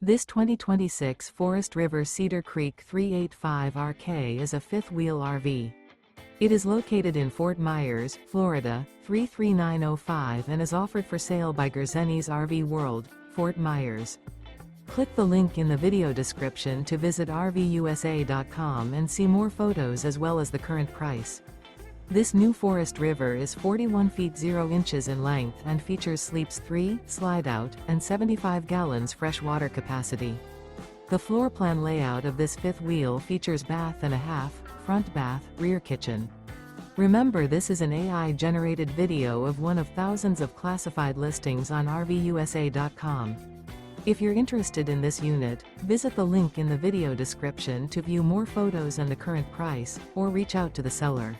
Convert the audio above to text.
This 2026 Forest River Cedar Creek 385RK is a fifth-wheel RV. It is located in Fort Myers, Florida, 33905 and is offered for sale by Gerzeny's RV World, Fort Myers. Click the link in the video description to visit RVUSA.com and see more photos as well as the current price. This new Forest River is 41 feet 0 inches in length and features sleeps 3, slide-out, and 75 gallons fresh water capacity. The floor plan layout of this fifth wheel features bath and a half, front bath, rear kitchen. Remember, this is an AI-generated video of one of thousands of classified listings on RVUSA.com. If you're interested in this unit, visit the link in the video description to view more photos and the current price, or reach out to the seller.